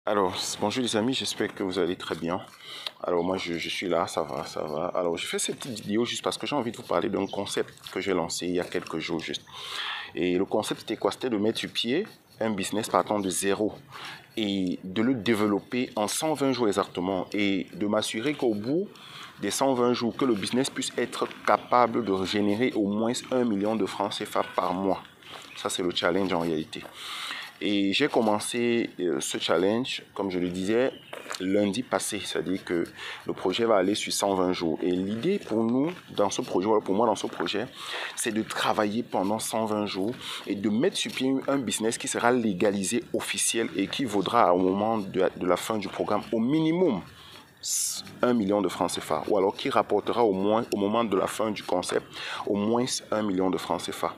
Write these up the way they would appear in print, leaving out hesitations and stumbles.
Alors, bonjour les amis, j'espère que vous allez très bien. Alors moi je suis là, ça va, ça va. Alors je fais cette petite vidéo juste parce que j'ai envie de vous parler d'un concept que j'ai lancé il y a quelques jours juste. Et le concept c'était quoi? C'était de mettre sur pied un business partant de zéro et de le développer en 120 jours exactement et de m'assurer qu'au bout des 120 jours, que le business puisse être capable de générer au moins 1 million de francs CFA par mois. Ça c'est le challenge en réalité. Et j'ai commencé ce challenge, comme je le disais, lundi passé. C'est-à-dire que le projet va aller sur 120 jours. Et l'idée pour nous, dans ce projet, pour moi dans ce projet, c'est de travailler pendant 120 jours et de mettre sur pied un business qui sera légalisé, officiel et qui vaudra au moment de la fin du programme au minimum 1 million de francs CFA, ou alors qui rapportera au moins au moment de la fin du concept au moins 1 million de francs CFA.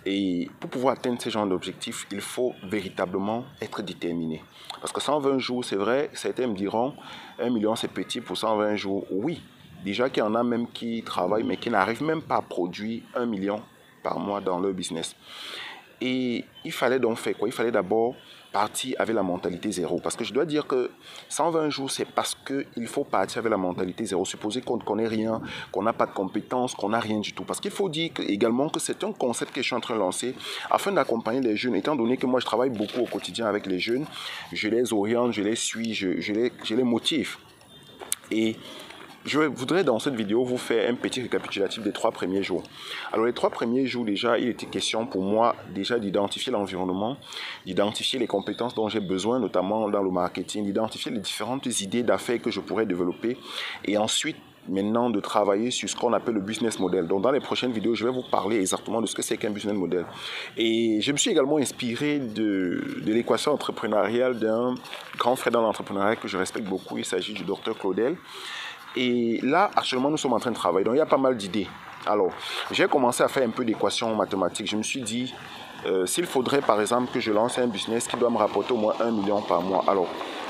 Et pour pouvoir atteindre ce genre d'objectif, il faut véritablement être déterminé. Parce que 120 jours, c'est vrai, certains me diront 1 million c'est petit pour 120 jours. Oui, déjà qu'il y en a même qui travaillent mais qui n'arrivent même pas à produire 1 million par mois dans leur business. Et il fallait donc faire quoi? Il fallait d'abord partir avec la mentalité zéro. Parce que je dois dire que 120 jours, c'est parce qu'il faut partir avec la mentalité zéro. Supposer qu'on ne connaît rien, qu'on n'a pas de compétences, qu'on n'a rien du tout. Parce qu'il faut dire également que c'est un concept que je suis en train de lancer afin d'accompagner les jeunes. Étant donné que moi, je travaille beaucoup au quotidien avec les jeunes, je les oriente, je les suis, je les motive. Et je voudrais dans cette vidéo vous faire un petit récapitulatif des 3 premiers jours. Alors les 3 premiers jours déjà, il était question pour moi déjà d'identifier l'environnement, d'identifier les compétences dont j'ai besoin, notamment dans le marketing, d'identifier les différentes idées d'affaires que je pourrais développer et ensuite maintenant de travailler sur ce qu'on appelle le business model. Donc dans les prochaines vidéos, je vais vous parler exactement de ce que c'est qu'un business model. Et je me suis également inspiré de l'équation entrepreneuriale d'un grand frère dans l'entrepreneuriat que je respecte beaucoup. Il s'agit du docteur Claudel. Et là, actuellement, nous sommes en train de travailler. Donc, il y a pas mal d'idées. Alors, j'ai commencé à faire un peu d'équations mathématiques. Je me suis dit, s'il faudrait, par exemple, que je lance un business qui doit me rapporter au moins 1 million par mois. Alors,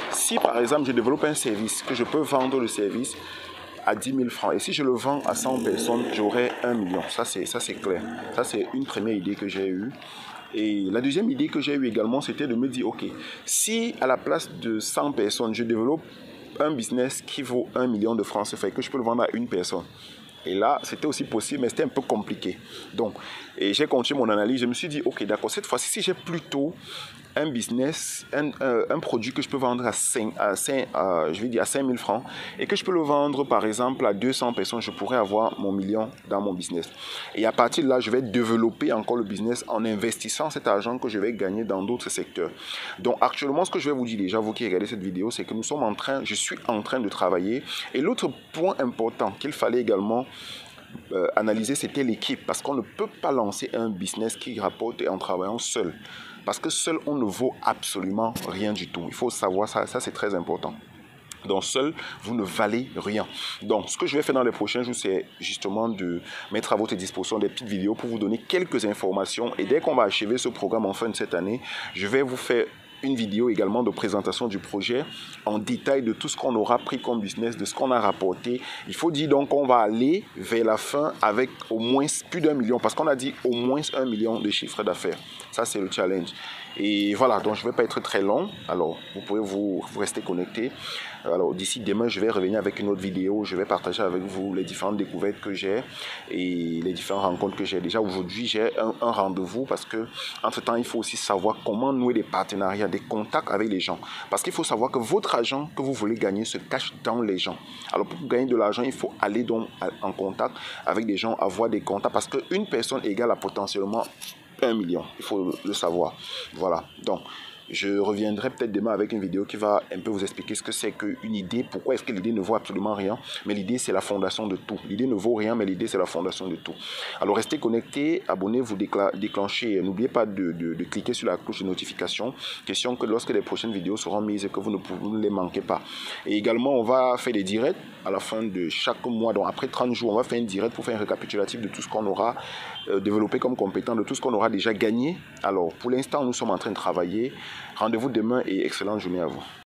si, par exemple, je développe un service, que je peux vendre le service à 10 000 francs. Et si je le vends à 100 personnes, j'aurai 1 million. Ça, c'est clair. Ça, c'est une première idée que j'ai eue. Et la deuxième idée que j'ai eue également, c'était de me dire, OK, si à la place de 100 personnes, je développe un business qui vaut 1 million de francs CFA et que je peux le vendre à une personne. Et là, c'était aussi possible, mais c'était un peu compliqué. Donc, et j'ai continué mon analyse. Je me suis dit, OK, d'accord, cette fois-ci, si j'ai plutôt un business, un produit que je peux vendre à 5 000 francs et que je peux le vendre, par exemple, à 200 personnes, je pourrais avoir mon million dans mon business. Et à partir de là, je vais développer encore le business en investissant cet argent que je vais gagner dans d'autres secteurs. Donc, actuellement, ce que je vais vous dire déjà, vous qui regardez cette vidéo, c'est que je suis en train de travailler. Et l'autre point important qu'il fallait également analyser, c'était l'équipe. Parce qu'on ne peut pas lancer un business qui rapporte en travaillant seul. Parce que seul, on ne vaut absolument rien du tout. Il faut savoir ça, c'est très important. Donc seul, vous ne valez rien. Donc ce que je vais faire dans les prochains jours, c'est justement de mettre à votre disposition des petites vidéos pour vous donner quelques informations. Et dès qu'on va achever ce programme en fin de cette année, je vais vous faire une vidéo également de présentation du projet en détail de tout ce qu'on aura pris comme business, de ce qu'on a rapporté. Il faut dire donc qu'on va aller vers la fin avec au moins plus d'1 million, parce qu'on a dit au moins 1 million de chiffre d'affaires. Ça, c'est le challenge. Et voilà, donc je ne vais pas être très long. Alors, vous pouvez vous rester connecté. Alors, d'ici demain, je vais revenir avec une autre vidéo. Je vais partager avec vous les différentes découvertes que j'ai et les différentes rencontres que j'ai. Déjà, aujourd'hui, j'ai un rendez-vous parce que, entre-temps, il faut aussi savoir comment nouer des partenariats, des contacts avec les gens. Parce qu'il faut savoir que votre argent que vous voulez gagner se cache dans les gens. Alors, pour gagner de l'argent, il faut aller donc en contact avec des gens, avoir des contacts. Parce qu'une personne égale à potentiellement 1 million, il faut le savoir. Voilà, donc je reviendrai peut-être demain avec une vidéo qui va un peu vous expliquer ce que c'est qu'une idée, pourquoi est-ce que l'idée ne vaut absolument rien, mais l'idée c'est la fondation de tout. L'idée ne vaut rien, mais l'idée c'est la fondation de tout. Alors restez connectés, abonnez-vous, déclenchez, n'oubliez pas de cliquer sur la cloche de notification, question que lorsque les prochaines vidéos seront mises, que vous ne les manquez pas. Et également, on va faire des directs à la fin de chaque mois, donc après 30 jours, on va faire un direct pour faire un récapitulatif de tout ce qu'on aura développé comme compétent, de tout ce qu'on aura déjà gagné. Alors pour l'instant, nous sommes en train de travailler. Rendez-vous demain et excellente journée à vous.